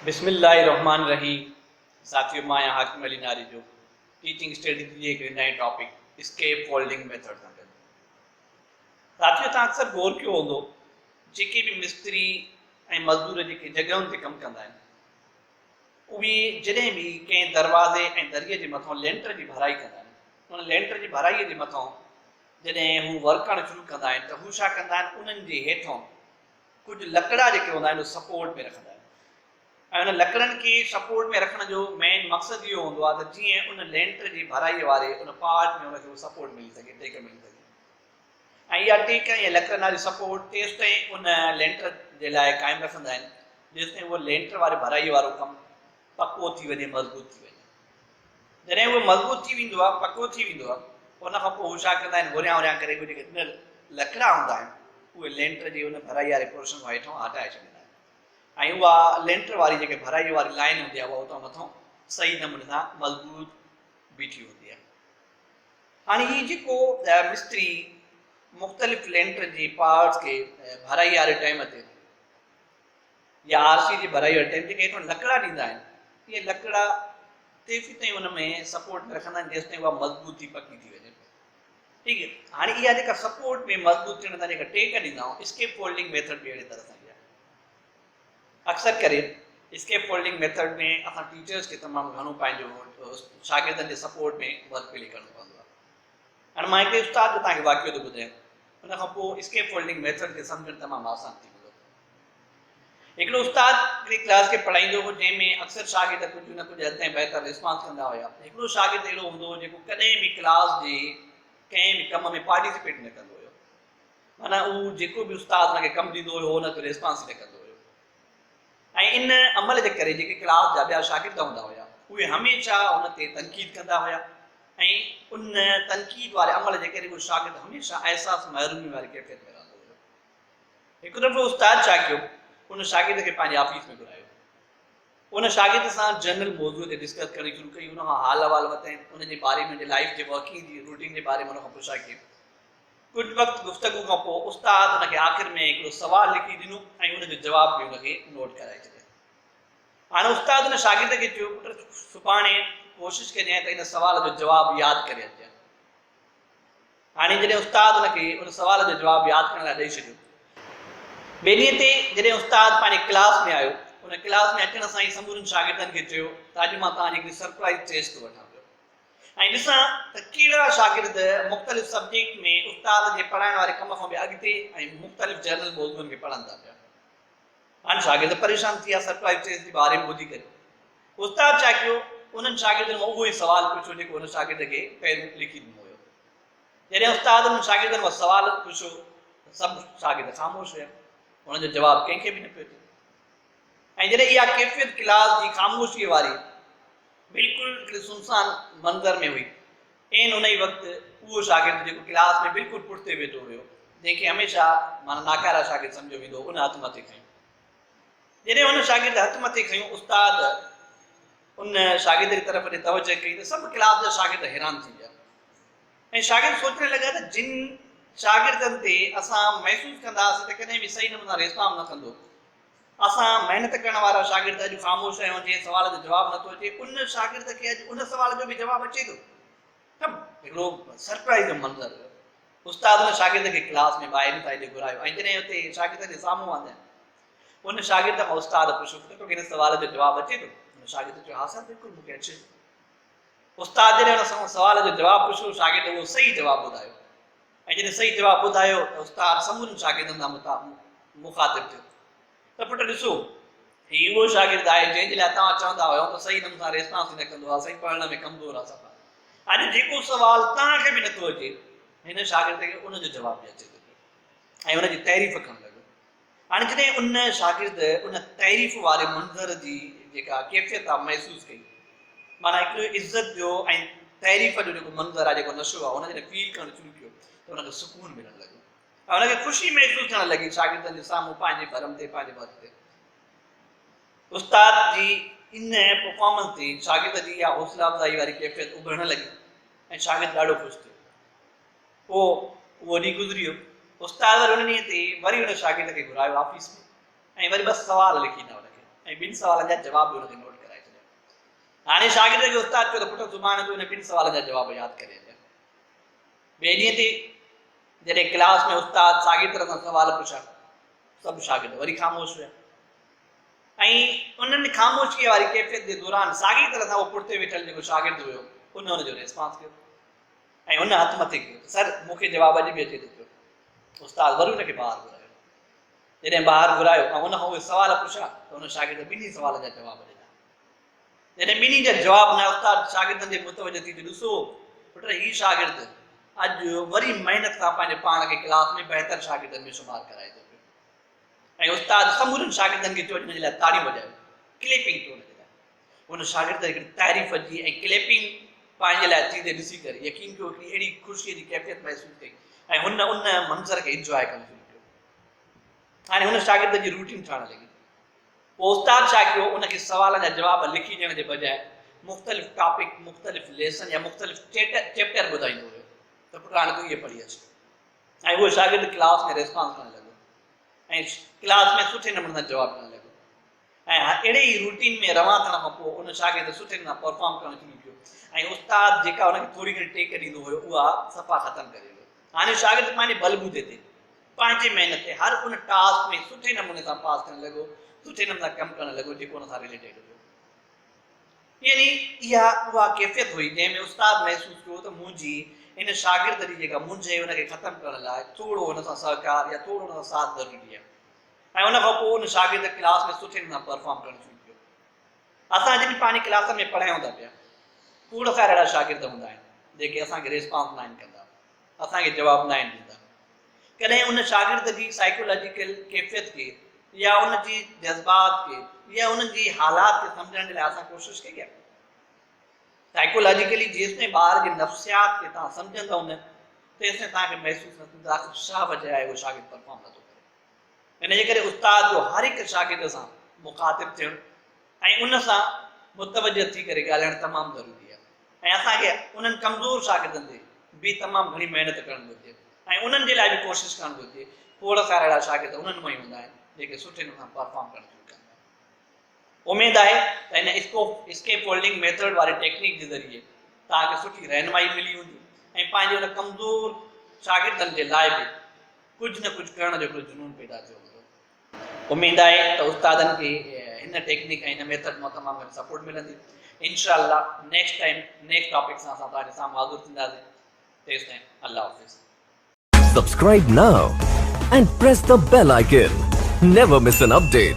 बिस्मिल्लाहिर्रहमानिर्रहीम। साथियों, मैं हाकिम अली नारी जो टीचिंग स्ट्रेटजी जे हिकिड़े नए टॉपिक स्केप फोल्डिंग मेथड सां गॾु। साथियों, तव्हां अक्सर गौर कयो हूंदो, जेके बि मिस्त्री ऐं मज़दूर जेके जॻहियुनि ते कमु कंदा आहिनि, उहे जॾहिं बि कंहिं दरवाज़े ऐं दरिये जे मथां लेंटर जी भराई कंदा आहिनि, उन लेंटर जी भराईअ जे मथां जॾहिं हू वर्क करणु शुरू कंदा आहिनि त हू छा कंदा आहिनि, उन्हनि जे हेठां कुझु लकड़ा जेके हूंदा आहिनि उहे सपोर्ट में रखंदा आहिनि। ऐं उन लकड़नि खे सपोर्ट में रखण जो मेन मक़सदु इहो हूंदो आहे त जीअं उन लेंटर जी भराईअ वारे उन पार्ट में उनखे सपोर्ट मिली सघे, टेक मिली सघे। ऐं इहा टेक ऐं लकड़नि वारी सपोर्ट तेसि ताईं उन लेंटर जे लाइ क़ाइमु रखंदा आहिनि जेसि ताईं उहो लेंटर वारे भराईअ वारो कमु पको थी वञे, मज़बूत थी वञे। जॾहिं उहो मज़बूत थी वेंदो आहे, पको थी वेंदो आहे, उन खां पोइ हू छा कंदा आहिनि, घुरियां वुरियां करे जेके लकड़ा हूंदा आहिनि उहे लेंटर जी उन भराई वारे पोर्शन खां हेठां हटाए छॾींदा आहिनि। ऐं उहा लेंटर वारी जेके भराई वारी लाइन हूंदी आहे उहा उतां मथां सही नमूने सां मज़बूत बीठी हूंदी आहे। हाणे हीउ जेको मिस्त्री मुख़्तलिफ़ लेंटर जी पार्ट्स खे भराई वारे टाइम ते या आरसी जी भराई वारे टाइम जेके हेठां लकड़ा ॾींदा आहिनि, इहे लकड़ा तेसि ताईं उन में सपोर्ट में रखंदा आहिनि जेसि ताईं उहा मज़बूती पकी थी वञे। ठीकु आहे। हाणे इहा जेका सपोर्ट में मज़बूत थियण सां जेका टेक ॾींदा आहियूं, स्केप फोल्डिंग मेथड बि अहिड़े तरह सां अक्सर करे स्केप फोल्डिंग मेथड में असां टीचर्स खे तमामु घणो पंहिंजो शागिर्दनि जे सपोर्ट में वर्क प्ले करणो पवंदो आहे। हाणे मां हिकिड़े उस्ताद जो तव्हांखे वाक़ियो थो ॿुधायां, उन खां पोइ स्केप फोल्डिंग मेथड खे सम्झणु तमामु आसान थी वेंदो। हिकिड़ो उस्ताद हिकिड़ी क्लास खे पढ़ाईंदो हो जंहिंमें अक्सर शागिर्द कुझु न कुझु हद ताईं बहितर रिस्पॉन्स कंदा हुया। हिकिड़ो शागिर्द अहिड़ो हूंदो हो जेको कॾहिं बि क्लास जे कंहिं बि कम में पार्टिसिपेट न कंदो हुयो, माना उहो जेको बि उस्ताद हुनखे कमु ॾींदो हुयो हुनखे रिस्पॉन्स न कंदो हुयो। ऐं इन अमल जे करे जेके क्लास जा ॿिया शागिर्द हूंदा हुया उहे हमेशह हुन ते तनक़ीद कंदा हुया ऐं उन तनक़ीद वारे अमल जे करे उहो शागिर्द हमेशह अहसास महरूमी वारी कैफ़ियत में रहंदो हुयो। हिकु दफ़ो उस्ताद छा कयो, उन शागिर्द खे पंहिंजे ऑफिस में घुरायो, उन शागिर्द सां जनरल मौज़ूअ ते डिस्कस करणी शुरू कई, उन खां हाल अहिवाल वरितईं, उनजे बारे में लाइफ जे वर्किंग जी रूटीन जे बारे में उन खां पुछा कई। कुझु वक़्तु गुफ़्तगू खां पोइ उस्ताद हुनखे आख़िर में हिकिड़ो सुवालु लिखी ॾिनो ऐं उनजो जवाबु बि हुनखे नोट कराए छॾियो। हाणे उस्ताद हुन शागिर्द खे चयो, पुटु सुभाणे कोशिशि कजांइ त इन सुवाल जो जवाबु यादि करे अचिजांइ। हाणे जॾहिं उस्ताद हुनखे उन सुवाल जो जवाबु यादि करण लाइ ॾेई छॾियो, ॿिए ॾींहं ते जॾहिं उस्ताद पंहिंजे क्लास में आयो, उन क्लास में अचण सां ई समूरनि शागिर्दनि खे चयो त अॼु मां तव्हांजी हिकिड़ी सरप्राइज़ टेस्ट थो वठां पियो ऐं ॾिसां त कहिड़ा शागिर्द मुख़्तलिफ़ सब्जेक्ट में उस्ताद जे पढ़ाइण वारे कम खां बि अॻिते ऐं मुख़्तलिफ़ जनरल मौज़ूअनि खे पढ़नि था पिया। हाणे शागिर्द परेशान थी विया सरप्राइज़ टेस्ट जे बारे में ॿुधी करे। उस्ताद छा कयो, उन्हनि शागिर्दनि मां उहो ई सुवालु पुछियो जेको हुन शागिर्द खे पहिरियों लिखी ॾिनो हुयो। जॾहिं उस्ताद उन्हनि शागिर्दनि खां सुवालु पुछियो त सभु शागिर्द ख़ामोश हुया, हुनजो जवाबु कंहिंखे बि न पियो थिए। ऐं जॾहिं इहा कैफ़ियत क्लास जी ख़ामोशीअ वारी बिल्कुलु हिकिड़े सुनसान मंज़र में हुई, ऐं उन ई वक़्तु उहो शागिर्द जेको क्लास में बिल्कुलु पुठिते वेठो हुयो, जंहिंखे हमेशह माना नाकारा शागिर्द सम्झो वेंदो, उन हथु मथे खयूं। जॾहिं हुन शागिर्द हथु मथे खयूं, उस्ताद उन शागिर्द जी तरफ़ ॾे तवजह कई त सभु क्लास जा शागिर्द हैरान थी विया ऐं शागिर्द सोचण लॻा त जिन शागिर्दनि ते असां महसूसु कंदासीं त कॾहिं बि सही नमूने रिस्पॉन्स न कंदो, असां महिनत करण वारा शागिर्द अॼु ख़ामोश आहियूं, जंहिं सुवाल जो जवाबु नथो अचे, उन शागिर्द खे अॼु उन सुवाल जो बि जवाबु अचे थो। हिकिड़ो सरप्राइज़ जो मंज़र हुयो। उस्ताद उन शागिर्द खे क्लास में ॿाहिरि साइड घुरायो ऐं जॾहिं हुते शागिर्द जे साम्हूं आंदा, उन शागिर्द खां उस्ताद पुछियो त तोखे हिन सुवाल जो जवाबु अचे थो? उन शागिर्द चयो, हा सर बिल्कुलु मूंखे अचे। उस्ताद जॾहिं हुन सवाल जो जवाबु पुछियो, शागिर्द उहो सही जवाबु ॿुधायो ऐं जॾहिं सही जवाबु ॿुधायो त उस्ताद समूरनि शागिर्दनि सां मुखातिब थियो त पुटु ॾिसो, हीउ उहो शागिर्द आहे जंहिंजे लाइ तव्हां चवंदा हुयो त सही नमूने सां रिस्पॉन्स न कंदो आहे, सही पढ़ण में कमज़ोर आहे सफ़ा। अॼु जेको सुवालु तव्हांखे बि नथो अचे, हिन शागिर्द खे उनजो जवाबु बि अचे थो ऐं उनजी तारीफ़ करणु लॻो। हाणे जॾहिं उन शागिर्द उन तारीफ़ वारे मंज़र जी जेका कैफ़ियत आहे महसूसु कई, माना हिकिड़ो इज़त जो ऐं तारीफ़ जो जेको मंज़र आहे, जेको नशो आहे, हुन जॾहिं फील करणु शुरू कयो त हुनखे सुकून मिलणु लॻो ऐं हुनखे ख़ुशी महसूसु थियणु लॻी शागिर्दनि जे साम्हूं पंहिंजे भरम ते, पंहिंजे वक़्त ते। उस्ताद जी इन परफॉर्मेंस ते शागिर्द जी इहा हौसला अफ़ज़ाई वारी कैफ़ियत उभरणु लॻी ऐं शागिर्द ॾाढो ख़ुशि थियो। पोइ उहो ॾींहुं गुज़री वियो। उस्ताद उन ॾींहं ते वरी हुन शागिर्द खे घुरायो ऑफिस में ऐं वरी बसि सुवाल लिखी ॾिना हुनखे ऐं ॿिनि सुवालनि जा जवाब बि हुनखे नोट कराए छॾिया। हाणे शागिर्द खे उस्ताद चयो त पुटु सुभाणे तूं हिन ॿिनि सुवालनि जा जवाब यादि करे अचु। ॿिए ॾींहं ते जॾहिं क्लास में उस्ताद शागिर्द सां सुवाल पुछा, सभु शागिर्द वरी ख़ामोश हुआ ऐं उन्हनि ख़ामोशीअ वारी कैफ़ियत जे दौरान शागिर्द सां उहो पुठिते वेठल जेको शागिर्द हुयो उन हुनजो रिस्पॉन्स कयो ऐं हुन हथ मथे कयो, सर मूंखे जवाबु अॼु बि अचे थो पियो। उस्ताद वरी हुनखे ॿाहिरि घुरायो, जॾहिं ॿाहिरि घुरायो ऐं हुन खां उहे सुवाल पुछा त हुन शागिर्द ॿिन्ही सुवाल जा जवाब ॾिना। जॾहिं ॿिन्ही जा जवाब न उस्ताद शागिर्दनि जे मुतवजो थी ॾिसो पुट ही शागिर्द अॼु वरी महिनत सां पंहिंजे पाण खे क्लास में बहितर शागिर्दनि में शुमार कराए थो पियो ऐं उस्ताद समूरनि शागिर्दनि खे चयो हिन जे लाइ ताड़ियूं वॼायो, क्लैपिंग कयो हुन जे लाइ। हुन शागिर्द हिकिड़ी तारीफ़ जी ऐं क्लैपिंग पंहिंजे लाइ थींदे ॾिसी करे यकीन कयो हिकिड़ी अहिड़ी ख़ुशीअ जी कैफ़ियत महसूसु कई ऐं हुन उन मंज़र खे इंजॉय करणु शुरू कयो। हाणे हुन शागिर्द जी रूटीन ठहणु लॻी। पोइ उस्ताद छा कयो, उनखे सुवालनि जा जवाब लिखी ॾियण जे बजाए मुख़्तलिफ़ टॉपिक, मुख़्तलिफ़ लेसन या मुख़्तलिफ़ चैप्टर ॿुधाईंदो हुयो त पुटु हाणे तूं इहे पढ़ी अचु। ऐं उहो शागिर्द क्लास में रिस्पॉन्स करणु लॻो ऐं क्लास में सुठे नमूने सां जवाबु ॾियणु लॻो ऐं अहिड़े ई रूटीन में रवां थियण खां पोइ उन शागिर्द सुठे नमूने परफॉर्म करणु शुरू कयो ऐं उस्ताद जेका हुनखे थोरी घणी टेक ॾींदो हुयो उहा सफ़ा ख़तमु करे वियो। हाणे शागिर्द पंहिंजे बलबूते ते पंहिंजे महिनत ते हर उन टास्क में सुठे नमूने सां पास थियणु लॻो, सुठे नमूने सां कमु करणु लॻो जेको हुन सां रिलेटेड हुयो। यानी इहा उहा कैफ़ियत हुई जंहिंमें उस्ताद महसूसु कयो त मुंहिंजी इन शागिर्द जी जेका मुंझ आहे उनखे ख़तमु करण लाइ थोरो हुन सां सहकार या थोरो हुन सां साथ ज़रूरी आहे ऐं उन खां पोइ उन शागिर्द क्लास में सुठे नमूने परफॉर्म करणु शुरू कयो। असां जॾहिं पंहिंजी क्लास में पढ़ायूं था पिया खोड़ सारा अहिड़ा शागिर्द हूंदा आहिनि जेके असांखे रिस्पॉन्स न आहिनि कंदा, असांखे जवाबु न आहिनि ॾींदा। कॾहिं उन शागिर्द जी साइकोलॉजिकल कैफ़ियत खे या उन जी जज़्बात खे या उन जी हालात खे सम्झण जे लाइ असां कोशिशि कई आहे। साइकोलॉजिकली जेसिताईं ॿार जे नफ़्सियात खे तव्हां सम्झंदव न तेसिताईं तव्हांखे महसूसु न थींदो आख़िर छा वजह आहे उहो शागिर्द परफॉर्म नथो करे। इन जे करे उस्ताद जो हर हिकु शागिर्द सां मुखातिब थियणु ऐं उन सां मुतवजह थी करे ॻाल्हाइणु तमामु ज़रूरी आहे ऐं असांखे उन्हनि कमज़ोर शागिर्दनि ते बि तमामु घणी महिनत करणु घुरिजे ऐं उन्हनि जे लाइ बि कोशिशि करणु घुरिजे। खोड़ सारा अहिड़ा शागिर्द उन्हनि मां ई हूंदा आहिनि जेके सुठे नमूने सां परफॉर्म करणु शुरू कंदा आहिनि। उमेद आहे त हिन स्केप फोल्डिंग मेथड वारी टेक्निक जे ज़रिए तव्हांखे सुठी रहनुमाई मिली हूंदी ऐं पंहिंजे उन कमज़ोर शागिर्दनि जे लाइ बि कुझु न कुझु करण जो हिकिड़ो जुनून पैदा थियो हूंदो। उमेद आहे त उस्तादनि खे हिन टेक्निक ऐं हिन मेथड मां तमामु घणी सपोर्ट मिलंदी। इंशाअल्लाह नेक्स्ट टाइम नेक्स्ट टॉपिक सां असां तव्हांजे साम्हूं हाज़िर थींदासीं। तेसिताईं अल्लाह हाफ़िज़। Subscribe now and press the bell icon. Never miss an update.